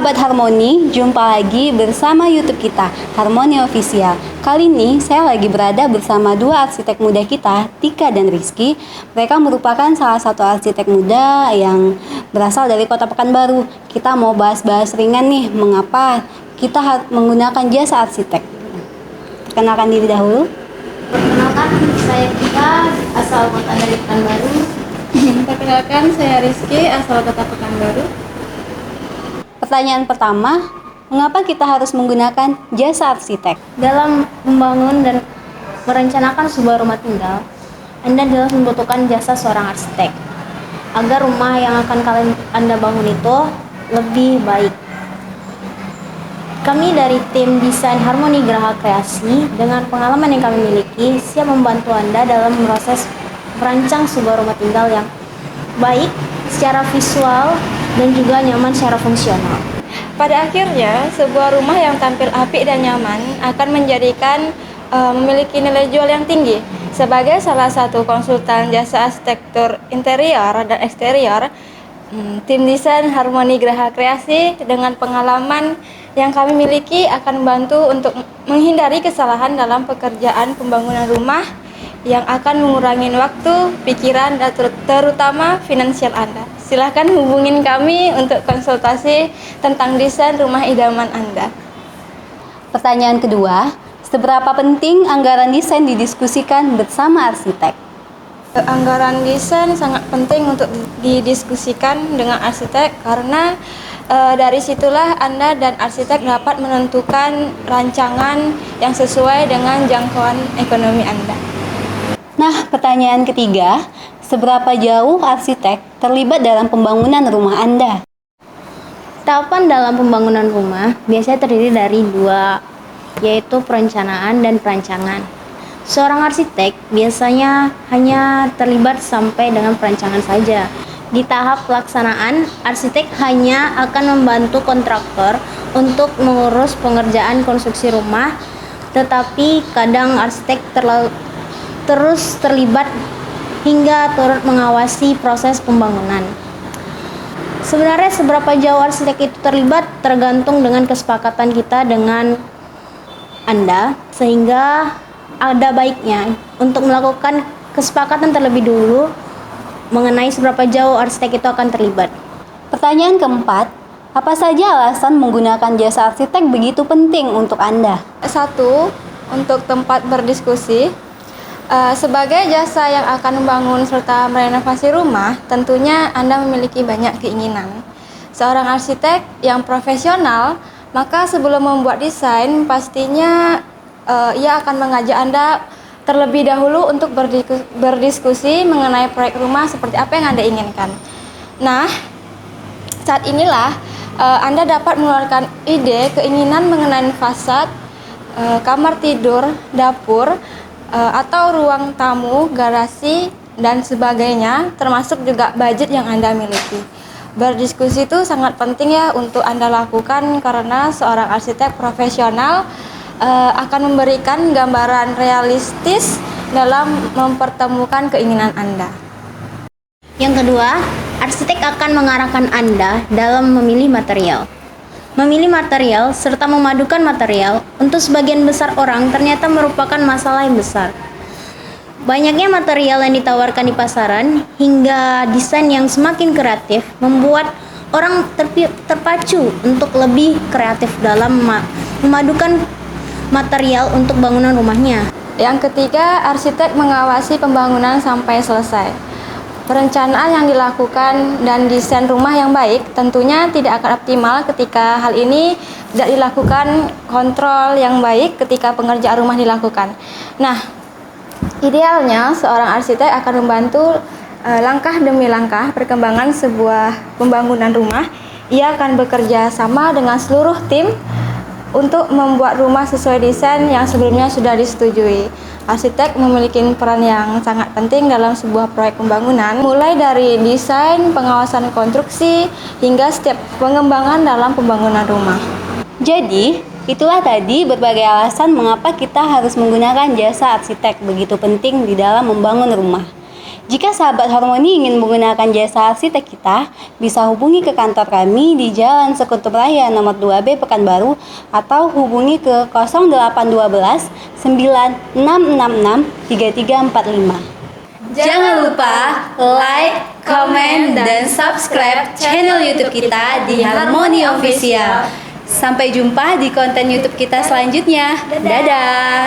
Sahabat Harmoni, jumpa lagi bersama YouTube kita, Harmoni Official. Kali ini saya lagi berada bersama dua arsitek muda kita, Tika dan Rizky. Mereka merupakan salah satu arsitek muda yang berasal dari Kota Pekanbaru. Kita mau bahas-bahas ringan nih, mengapa kita menggunakan jasa arsitek. Perkenalkan diri dahulu. Perkenalkan, saya Tika, asal kota dari Pekanbaru. Perkenalkan, saya Rizky, asal kota Pekanbaru. Pertanyaan pertama, mengapa kita harus menggunakan jasa arsitek? Dalam membangun dan merencanakan sebuah rumah tinggal, Anda jelas membutuhkan jasa seorang arsitek agar rumah yang akan Anda bangun itu lebih baik. Kami dari tim desain Harmoni Graha Kreasi dengan pengalaman yang kami miliki siap membantu Anda dalam proses merancang sebuah rumah tinggal yang baik secara visual dan juga nyaman secara fungsional. Pada akhirnya, sebuah rumah yang tampil apik dan nyaman akan menjadikan memiliki nilai jual yang tinggi. Sebagai salah satu konsultan jasa arsitektur interior dan eksterior, tim desain Harmoni Graha Kreasi dengan pengalaman yang kami miliki akan membantu untuk menghindari kesalahan dalam pekerjaan pembangunan rumah yang akan mengurangi waktu, pikiran, dan terutama finansial Anda. Silahkan hubungin kami untuk konsultasi tentang desain rumah idaman Anda. Pertanyaan kedua, seberapa penting anggaran desain didiskusikan bersama arsitek? Anggaran desain sangat penting untuk didiskusikan dengan arsitek karena dari situlah Anda dan arsitek dapat menentukan rancangan yang sesuai dengan jangkauan ekonomi Anda. Nah, pertanyaan ketiga, seberapa jauh arsitek terlibat dalam pembangunan rumah Anda? Tahapan dalam pembangunan rumah biasanya terdiri dari dua, yaitu perencanaan dan perancangan. Seorang arsitek biasanya hanya terlibat sampai dengan perancangan saja. Di tahap pelaksanaan, arsitek hanya akan membantu kontraktor untuk mengurus pengerjaan konstruksi rumah, tetapi kadang arsitek terus terlibat hingga turut mengawasi proses pembangunan. Sebenarnya seberapa jauh arsitek itu terlibat tergantung dengan kesepakatan kita dengan Anda, sehingga ada baiknya untuk melakukan kesepakatan terlebih dulu mengenai seberapa jauh arsitek itu akan terlibat. Pertanyaan keempat, apa saja alasan menggunakan jasa arsitek begitu penting untuk Anda? Satu, untuk tempat berdiskusi. Sebagai jasa yang akan membangun serta merenovasi rumah, tentunya Anda memiliki banyak keinginan. Seorang arsitek yang profesional, maka sebelum membuat desain, pastinya ia akan mengajak Anda terlebih dahulu untuk berdiskusi mengenai proyek rumah seperti apa yang Anda inginkan. Nah, saat inilah Anda dapat mengeluarkan ide, keinginan mengenai fasad, kamar tidur, dapur, atau ruang tamu, garasi, dan sebagainya, termasuk juga budget yang Anda miliki. Berdiskusi itu sangat penting ya untuk Anda lakukan karena seorang arsitek profesional akan memberikan gambaran realistis dalam mempertemukan keinginan Anda. Yang kedua, arsitek akan mengarahkan Anda dalam memilih material. Memilih material serta memadukan material untuk sebagian besar orang ternyata merupakan masalah yang besar. Banyaknya material yang ditawarkan di pasaran hingga desain yang semakin kreatif membuat orang terpacu untuk lebih kreatif dalam memadukan material untuk bangunan rumahnya. Yang ketiga, arsitek mengawasi pembangunan sampai selesai. Perencanaan yang dilakukan dan desain rumah yang baik tentunya tidak akan optimal ketika hal ini tidak dilakukan kontrol yang baik ketika pengerjaan rumah dilakukan. Nah, idealnya seorang arsitek akan membantu langkah demi langkah perkembangan sebuah pembangunan rumah. Ia akan bekerja sama dengan seluruh tim untuk membuat rumah sesuai desain yang sebelumnya sudah disetujui. Arsitek memiliki peran yang sangat penting dalam sebuah proyek pembangunan, mulai dari desain, pengawasan konstruksi, hingga setiap pengembangan dalam pembangunan rumah. Jadi, itulah tadi berbagai alasan mengapa kita harus menggunakan jasa arsitek begitu penting di dalam membangun rumah. Jika sahabat Harmoni ingin menggunakan jasa arsitek kita, bisa hubungi ke kantor kami di Jalan Sekutu Raya nomor 2B Pekanbaru atau hubungi ke 0812 9666 3345. Jangan lupa like, comment, dan subscribe channel YouTube kita di Harmoni Official. Sampai jumpa di konten YouTube kita selanjutnya. Dadah!